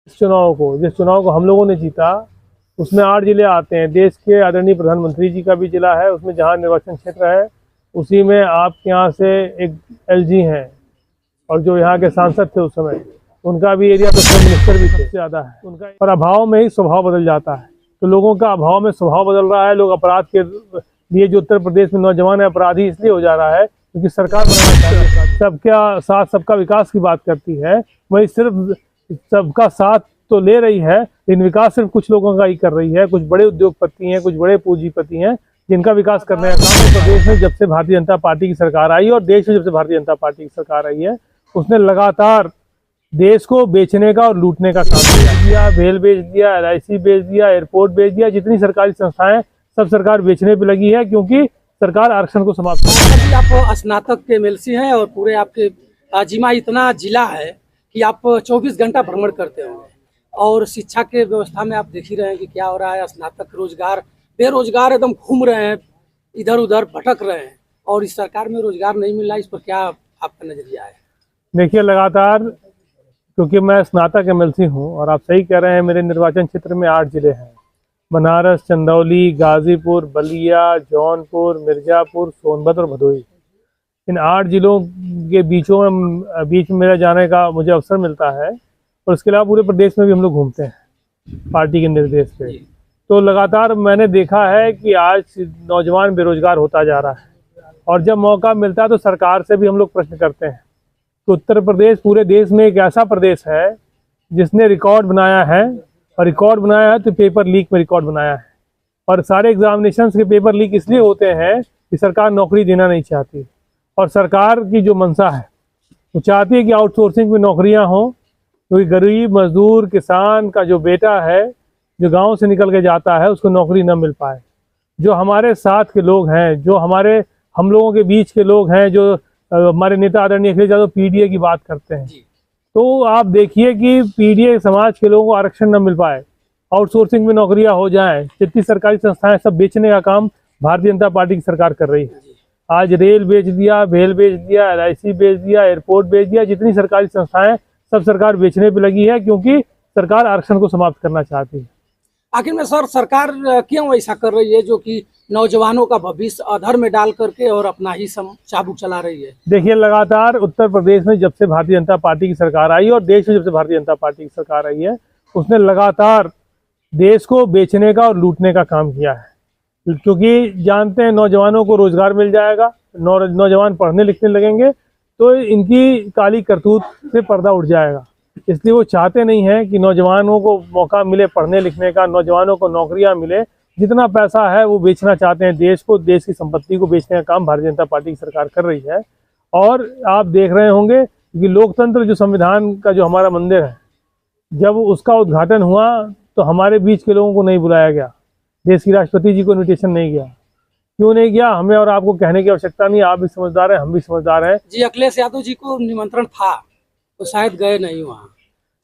जिस चुनाव को हम लोगों ने जीता उसमें 8 जिले आते हैं। देश के आदरणीय प्रधानमंत्री जी का भी जिला है उसमें, जहां निर्वाचन क्षेत्र है उसी में आपके यहाँ से एक एलजी हैं और जो यहाँ के सांसद थे उस समय, उनका भी एरिया तो मिनिस्टर भी सबसे ज़्यादा है उनका। और अभाव में ही स्वभाव बदल जाता है, तो लोगों का अभाव में स्वभाव बदल रहा है। लोग अपराध के लिए, जो उत्तर प्रदेश में नौजवान है अपराधी इसलिए हो जा रहा है क्योंकि सरकार सबका साथ सबका विकास की बात करती है, वही सिर्फ सबका साथ तो ले रही है लेकिन विकास सिर्फ कुछ लोगों का ही कर रही है। कुछ बड़े उद्योगपति हैं, कुछ बड़े पूंजीपति हैं जिनका विकास करने का काम है। प्रदेश में जब से भारतीय जनता पार्टी की सरकार आई और देश में जब से भारतीय जनता पार्टी की सरकार आई है, उसने लगातार देश को बेचने का और लूटने का काम किया। भेल बेच दिया, LIC बेच दिया, एयरपोर्ट बेच दिया, जितनी सरकारी संस्थाएं सब सरकार बेचने पे लगी है क्योंकि सरकार आरक्षण को समाप्त कर। आप स्नातक के MLC हैं और पूरे आपके जिमा इतना जिला है कि आप 24 घंटा भ्रमण करते होंगे और शिक्षा के व्यवस्था में आप देख ही रहे हैं कि क्या हो रहा है। स्नातक रोजगार, बेरोजगार एकदम घूम रहे हैं, इधर उधर भटक रहे हैं और इस सरकार में रोजगार नहीं मिल रहा। इस पर क्या आपका नजरिया है? देखिए, लगातार, क्योंकि मैं स्नातक MLC हूँ और आप सही कह रहे हैं, मेरे निर्वाचन क्षेत्र में 8 जिले हैं। बनारस, चंदौली, गाजीपुर, बलिया, जौनपुर, मिर्जापुर, सोनभद्र और भदोही। इन 8 जिलों के बीच में मेरा जाने का मुझे अवसर मिलता है और उसके अलावा पूरे प्रदेश में भी हम लोग घूमते हैं पार्टी के निर्देश पे। तो लगातार मैंने देखा है कि आज नौजवान बेरोजगार होता जा रहा है और जब मौका मिलता है तो सरकार से भी हम लोग प्रश्न करते हैं। तो उत्तर प्रदेश पूरे देश में एक ऐसा प्रदेश है जिसने रिकॉर्ड बनाया है, और रिकॉर्ड बनाया है तो पेपर लीक में रिकॉर्ड बनाया है। और सारे एग्जामिनेशंस के पेपर लीक इसलिए होते हैं कि सरकार नौकरी देना नहीं चाहती, और सरकार की जो मंशा है वो चाहती है कि आउटसोर्सिंग में नौकरियां हों, क्योंकि गरीब मजदूर किसान का जो बेटा है जो गांव से निकल के जाता है उसको नौकरी न मिल पाए। जो हमारे साथ के लोग हैं, जो हम लोगों के बीच के लोग हैं, जो हमारे नेता आदरणीय अखिलेश यादव PDA की बात करते हैं, तो आप देखिए कि PDA समाज के लोगों को आरक्षण न मिल पाए, आउटसोर्सिंग में नौकरियां हो जाएं, जितनी सरकारी संस्थाएं सब बेचने का काम भारतीय जनता पार्टी की सरकार कर रही है। आज रेल बेच दिया, भेल बेच दिया, LIC बेच दिया, एयरपोर्ट बेच दिया, जितनी सरकारी संस्थाएं सब सरकार बेचने पे लगी है क्योंकि सरकार आरक्षण को समाप्त करना चाहती है। आखिर में सर, सरकार क्यों ऐसा कर रही है जो कि नौजवानों का भविष्य अधर में डाल करके और अपना ही चाबुक चला रही है? देखिए, लगातार उत्तर प्रदेश में जब से भारतीय जनता पार्टी की सरकार आई और देश में जब से भारतीय जनता पार्टी की सरकार आई है, उसने लगातार देश को बेचने का और लूटने का काम किया है। क्योंकि जानते हैं नौजवानों को रोजगार मिल जाएगा, नौजवान पढ़ने लिखने लगेंगे तो इनकी काली करतूत से पर्दा उठ जाएगा। इसलिए वो चाहते नहीं हैं कि नौजवानों को मौका मिले पढ़ने लिखने का, नौजवानों को नौकरियां मिले। जितना पैसा है वो बेचना चाहते हैं, देश को, देश की संपत्ति को बेचने का काम भारतीय जनता पार्टी की सरकार कर रही है। और आप देख रहे होंगे कि लोकतंत्र, जो संविधान का जो हमारा मंदिर है, जब उसका उद्घाटन हुआ तो हमारे बीच के लोगों को नहीं बुलाया गया, देश की राष्ट्रपति जी को इन्विटेशन नहीं गया। क्यों नहीं गया, हमें और आपको कहने की आवश्यकता नहीं, आप भी समझदार हैं, हम भी समझदार हैं। जी, अखिलेश यादव जी को निमंत्रण था तो शायद गए नहीं वहाँ।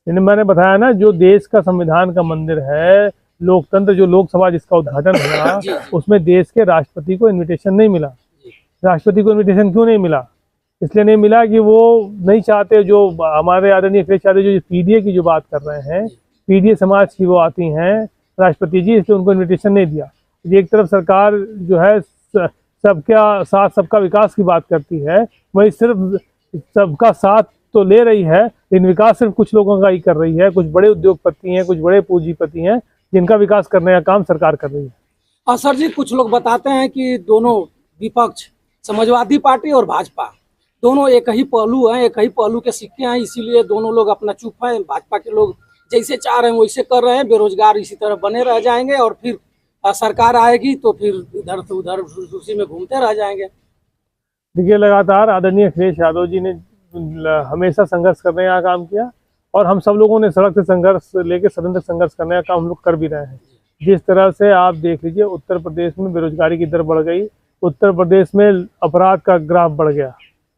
मैंने बताया ना, जो देश का संविधान का मंदिर है, लोकतंत्र, जो लोकसभा जिसका उद्घाटन हुआ उसमें देश के राष्ट्रपति को इन्विटेशन नहीं मिला। राष्ट्रपति को इन्विटेशन क्यों नहीं मिला? इसलिए नहीं मिला कि वो नहीं चाहते, जो हमारे आदरणीय अखिलेश यादव जो PDA की जो बात कर रहे हैं, PDA समाज की वो आती हैं राष्ट्रपति जी, इसलिए उनको इन्विटेशन नहीं दिया। एक तरफ सरकार जो है सबका साथ सबका विकास की बात करती है, वही सिर्फ सबका साथ तो ले रही है लेकिन विकास सिर्फ कुछ लोगों का ही कर रही है। कुछ बड़े उद्योगपति हैं, कुछ बड़े पूंजीपति हैं जिनका विकास करने का काम सरकार कर रही है। और सर जी, कुछ लोग बताते हैं कि दोनों विपक्ष, समाजवादी पार्टी और भाजपा, दोनों एक ही पहलू हैं, एक ही पहलू के सिक्के हैं, इसीलिए दोनों लोग अपना चुप है। भाजपा के लोग जैसे चाह रहे हैं वैसे कर रहे हैं, बेरोजगार इसी तरह बने रह जाएंगे और फिर सरकार आएगी तो फिर इधर से उधर उसी में घूमते रह जाएंगे। देखिए, लगातार आदरणीय अखिलेश यादव जी ने हमेशा संघर्ष करने का काम किया और हम सब लोगों ने सड़क से संघर्ष लेके सदन तक संघर्ष करने का काम हम लोग कर भी रहे हैं। जिस तरह से आप देख लीजिए, उत्तर प्रदेश में बेरोजगारी की दर बढ़ गई, उत्तर प्रदेश में अपराध का ग्राफ बढ़ गया।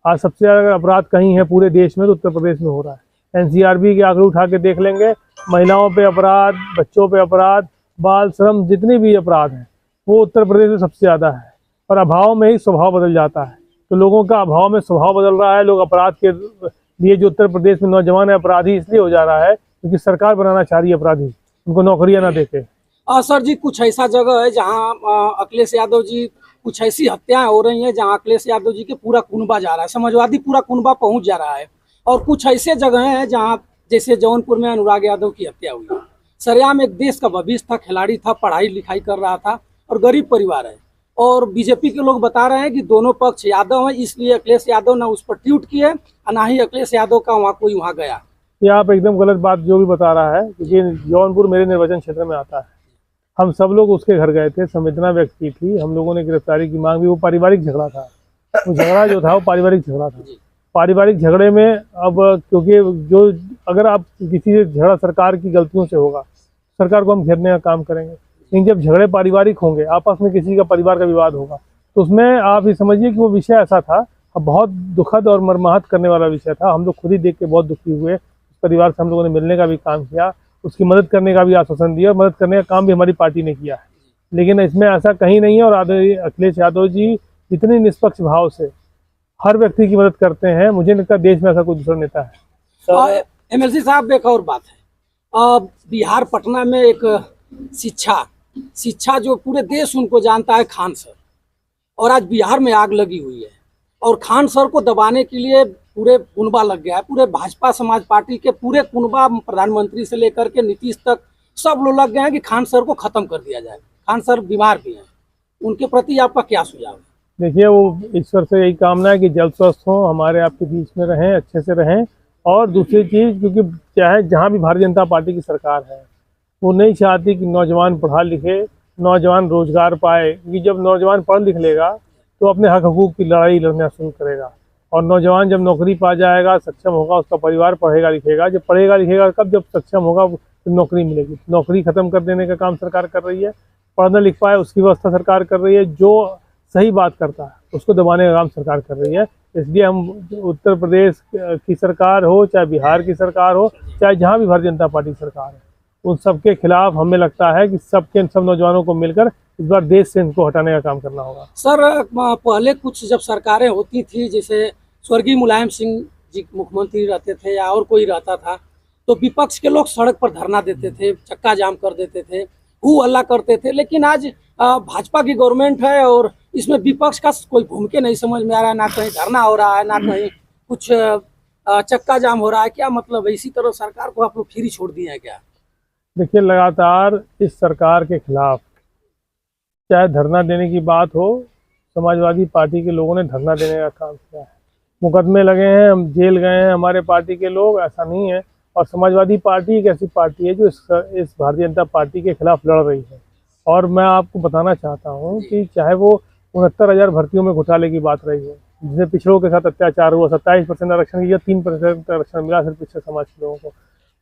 आज सबसे ज़्यादा अपराध कहीं है पूरे देश में तो उत्तर प्रदेश में हो रहा है। NCRB के आंकड़े उठा के देख लेंगे, महिलाओं पे अपराध, बच्चों पे अपराध, बाल श्रम, जितने भी अपराध हैं वो उत्तर प्रदेश में सबसे ज़्यादा है। और अभाव में ही स्वभाव बदल जाता है, तो लोगों का अभाव में स्वभाव बदल रहा है। लोग अपराध के लिए, जो उत्तर प्रदेश में नौजवान है अपराधी इसलिए हो जा रहा है क्योंकि सरकार बनाना चाह रही है अपराधी, उनको नौकरियां ना देके। सर जी, कुछ ऐसा जगह है जहां अखिलेश यादव जी, कुछ ऐसी हत्याएं हो रही हैं जहां अखिलेश यादव जी के पूरा कुनबा जा रहा है, समाजवादी पूरा कुनबा पहुंच जा रहा है। और कुछ ऐसे जगह हैं जहां जैसे जौनपुर में अनुराग यादव की हत्या हुई। सरेआम एक देश का भविष्य था, खिलाड़ी था, पढ़ाई लिखाई कर रहा था और गरीब परिवार है। और बीजेपी के लोग बता रहे हैं कि दोनों पक्ष यादव हैं, इसलिए अखिलेश यादव ना उस पर ट्वीट किए और ना ही अखिलेश यादव का कोई वहां गया। ये आप एकदम गलत बात जो भी बता रहा है, क्योंकि जौनपुर मेरे निर्वाचन क्षेत्र में आता है। हम सब लोग उसके घर गए थे, संवेदना व्यक्त की थी, हम लोगों ने गिरफ्तारी की मांग भी। वो पारिवारिक झगड़ा था, वो झगड़ा जो था वो पारिवारिक झगड़ा था। पारिवारिक झगड़े में अब क्योंकि जो अगर आप किसी से झगड़ा सरकार की गलतियों से होगा, सरकार को हम घेरने का काम करेंगे। लेकिन जब झगड़े पारिवारिक होंगे, आपस में किसी का परिवार का विवाद होगा, तो उसमें आप ये समझिए कि वो विषय ऐसा था, अब बहुत दुखद और मर्माहत करने वाला विषय था। हम लोग खुद ही देख के बहुत दुखी हुए। उस परिवार से हम लोगों ने मिलने का भी काम किया, उसकी मदद करने का भी आश्वासन दिया, और मदद करने का काम भी हमारी पार्टी ने किया है। लेकिन इसमें ऐसा कहीं नहीं है। और अखिलेश यादव जी इतने निष्पक्ष भाव से हर व्यक्ति की मदद करते हैं, मुझे नहीं लगता देश में ऐसा कोई दूसरा नेता है। एमएलसी साहब, एक और बात है, बिहार पटना में एक शिक्षा जो पूरे देश उनको जानता है, खान सर, और आज बिहार में आग लगी हुई है। और खान सर को दबाने के लिए पूरे कुनबा लग गया है, पूरे भाजपा समाज पार्टी के पूरे कुनबा, प्रधानमंत्री से लेकर के नीतीश तक सब लोग लग गए हैं कि खान सर को खत्म कर दिया जाए। खान सर बीमार भी हैं, उनके प्रति आपका क्या सुझाव है? देखिए, वो ईश्वर से यही कामना है कि जल्द स्वस्थ हों, हमारे आपके बीच में रहें, अच्छे से रहें। और दूसरी चीज़, क्योंकि चाहे जहाँ भी भारतीय जनता पार्टी की सरकार है, वो नहीं चाहती कि नौजवान पढ़ा लिखे, नौजवान रोजगार पाए। क्योंकि जब नौजवान पढ़ लिख लेगा तो अपने हक हकूक़ की लड़ाई लड़ना शुरू करेगा। और नौजवान जब नौकरी पा जाएगा, सक्षम होगा, उसका परिवार पढ़ेगा लिखेगा। जब पढ़ेगा लिखेगा कब, जब सक्षम होगा तो नौकरी मिलेगी। नौकरी खत्म कर देने का काम सरकार कर रही है। पढ़ना लिख पाए उसकी व्यवस्था सरकार कर रही है। जो सही बात करता है उसको दबाने का काम सरकार कर रही है। इसलिए हम उत्तर प्रदेश की सरकार हो, चाहे बिहार की सरकार हो, चाहे जहाँ भी भारतीय जनता पार्टी की सरकार है, उन सबके खिलाफ हमें लगता है कि सब नौजवानों को मिलकर इस बार देश से इनको हटाने का काम करना होगा। सर, पहले कुछ जब सरकारें होती थी, जैसे स्वर्गीय मुलायम सिंह जी मुख्यमंत्री रहते थे या और कोई रहता था, तो विपक्ष के लोग सड़क पर धरना देते थे, चक्का जाम कर देते थे, हू हल्ला करते थे। लेकिन आज भाजपा की गवर्नमेंट है और इसमें विपक्ष का कोई भूमिका नहीं समझ में आ रहा है। ना कहीं धरना हो रहा है, ना कहीं कुछ चक्का जाम हो रहा है। क्या मतलब है? इसी तरह सरकार को आप लोग फ्री छोड़ दिए हैं क्या? देखिए, लगातार इस सरकार के खिलाफ चाहे धरना देने की बात हो, समाजवादी पार्टी के लोगों ने धरना देने का काम किया है। मुकदमे लगे हैं, हम जेल गए हैं हमारे पार्टी के लोग, ऐसा नहीं है। और समाजवादी पार्टी एक ऐसी पार्टी है जो इस भारतीय जनता पार्टी के खिलाफ लड़ रही है। और मैं आपको बताना चाहता हूँ कि चाहे वो 69,000 भर्तियों में घोटाले की बात रही है, जिसमें पिछड़ों के साथ अत्याचार हुआ, 27% आरक्षण या 3% आरक्षण मिला सिर्फ पिछड़े समाज के लोगों को,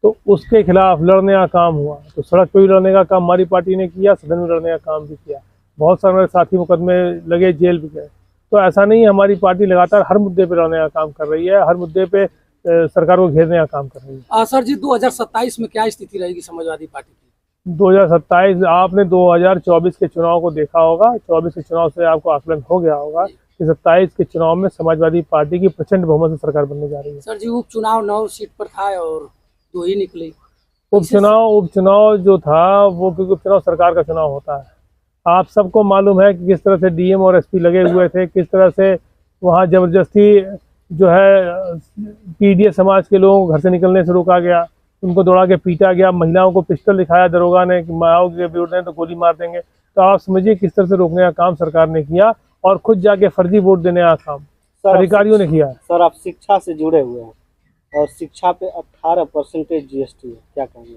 तो उसके खिलाफ लड़ने का काम हुआ। तो सड़क पर भी लड़ने का काम हमारी पार्टी ने किया, सदन में लड़ने का काम भी किया। बहुत सारे साथी मुकदमे लगे, जेल भी गए। तो ऐसा नहीं है, हमारी पार्टी लगातार हर मुद्दे पे लड़ने का काम कर रही है, हर मुद्दे पे सरकार को घेरने का काम कर रही है। सर जी, 2027 में क्या स्थिति रहेगी समाजवादी पार्टी की? 2027, आपने 2024 के चुनाव को देखा होगा, 24 के चुनाव से आपको आकलन हो गया होगा कि 27 के चुनाव में समाजवादी पार्टी की प्रचंड बहुमत से सरकार बनने जा रही है। सर जी, उपचुनाव 9 सीट पर था और 2 ही निकली। उपचुनाव जो था वो, क्योंकि उपचुनाव सरकार का चुनाव होता है। आप सबको मालूम है कि किस तरह से डीएम और एसपी लगे हुए थे, किस तरह से वहाँ जबरदस्ती जो है पीडीए समाज के लोगों को घर से निकलने से रोका गया, उनको दौड़ा के पीटा गया, महिलाओं को पिस्टल दिखाया दरोगा ने कि माओ के विरोध हैं तो गोली मार देंगे। तो आप समझिए किस तरह से रोकने का काम सरकार ने किया, और खुद जाके फर्जी वोट देने का काम अधिकारियों ने किया। सर, आप शिक्षा से जुड़े हुए हैं और शिक्षा पे 18% जीएसटी है, क्या कहेंगे?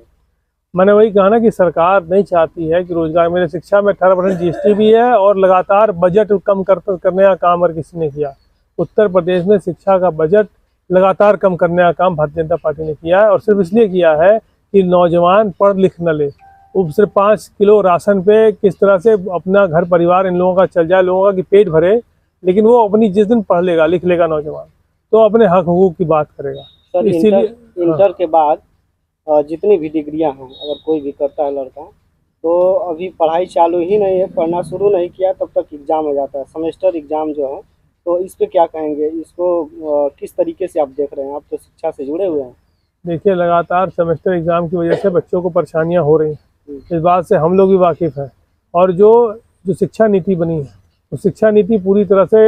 मैंने वही कहा ना कि सरकार नहीं चाहती है कि रोजगार मिले। शिक्षा में 18% जीएसटी भी है, और लगातार बजट कम करने का काम अगर किसी ने किया, उत्तर प्रदेश में शिक्षा का बजट लगातार कम करने का काम भारतीय जनता पार्टी ने किया है। और सिर्फ इसलिए किया है कि नौजवान पढ़ लिख न ले। वो सिर्फ 5 किलो राशन पे किस तरह से अपना घर परिवार इन लोगों का चल जाए, लोगों का कि पेट भरे, लेकिन वो अपनी जिस दिन पढ़ लेगा लिख लेगा नौजवान, तो अपने हक हकूक की बात करेगा। सर, इसीलिए इंटर के बाद जितनी भी डिग्रियां हैं, अगर कोई भी करता है लड़का, तो अभी पढ़ाई चालू ही नहीं है, पढ़ना शुरू नहीं किया, तब तक एग्ज़ाम हो जाता है, सेमेस्टर एग्ज़ाम जो है। तो इस पे क्या कहेंगे? इसको किस तरीके से आप देख रहे हैं? आप तो शिक्षा से जुड़े हुए हैं। देखिए लगातार सेमेस्टर एग्ज़ाम की वजह से बच्चों को परेशानियां हो रही हैं, इस बात से हम लोग भी वाकिफ़ हैं। और जो शिक्षा नीति बनी है, तो शिक्षा नीति पूरी तरह से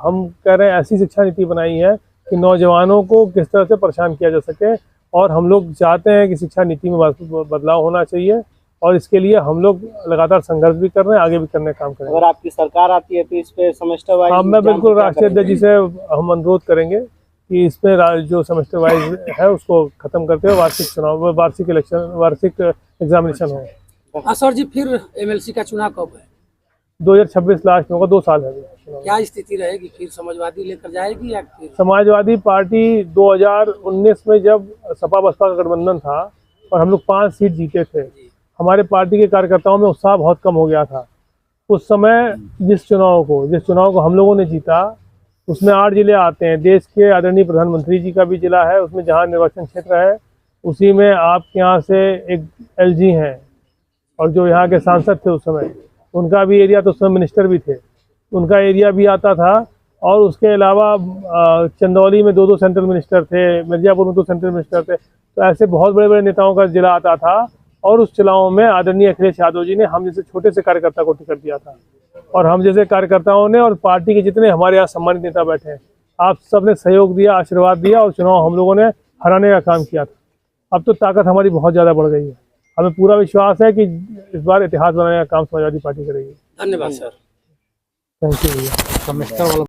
हम कह रहे हैं ऐसी शिक्षा नीति बनाई है कि नौजवानों को किस तरह से परेशान किया जा सके, और हम लोग चाहते हैं कि शिक्षा नीति में बदलाव होना चाहिए, और इसके लिए हम लोग लगातार संघर्ष भी कर रहे हैं, आगे भी करने का काम करेंगे। अगर आपकी सरकार आती है तो इस पे सेमेस्टर वाइज हाँ, मैं बिल्कुल राष्ट्रीय अध्यक्ष जी से हम अनुरोध करेंगे कि इसमें जो सेमेस्टर वाइज है उसको खत्म करते हुए वार्षिक चुनाव, वार्षिक इलेक्शन, वार्षिक एग्जामिनेशन हो। हाँ सर जी, फिर एमएलसी का चुनाव कब है? 2026 लास्ट में होगा, 2 साल है अभी चुनाव। क्या स्थिति रहेगी? फिर समाजवादी लेकर जाएगी या फिर? समाजवादी पार्टी 2019 में जब सपा बसपा का गठबंधन था और हम लोग 5 सीट जीते थे, हमारे पार्टी के कार्यकर्ताओं में उत्साह बहुत कम हो गया था। उस समय जिस चुनाव को हम लोगों ने जीता, उसमें 8 जिले आते हैं। देश के आदरणीय प्रधानमंत्री जी का भी जिला है उसमें, जहां निर्वाचन क्षेत्र है उसी में आपके यहाँ से एक एलजी हैं, और जो यहाँ के सांसद थे उस समय, उनका भी एरिया, तो उस समय मिनिस्टर भी थे, उनका एरिया भी आता था। और उसके अलावा चंदौली में 2 सेंट्रल मिनिस्टर थे, मिर्जापुर में 2 सेंट्रल मिनिस्टर थे। तो ऐसे बहुत बड़े बड़े नेताओं का जिला आता था, और उस चुनाव में आदरणीय अखिलेश यादव जी ने हम जैसे छोटे से कार्यकर्ता को टिकट दिया था, और हम जैसे कार्यकर्ताओं ने और पार्टी के जितने हमारे यहाँ सम्मानित नेता बैठे हैं, आप सब ने सहयोग दिया, आशीर्वाद दिया, और चुनाव हम लोगों ने हराने का काम किया था। अब तो ताकत हमारी बहुत ज़्यादा बढ़ गई है। हमें पूरा विश्वास है कि इस बार इतिहास बनाने का काम समाजवादी पार्टी करेगी। धन्यवाद सर। थैंक यू भैया।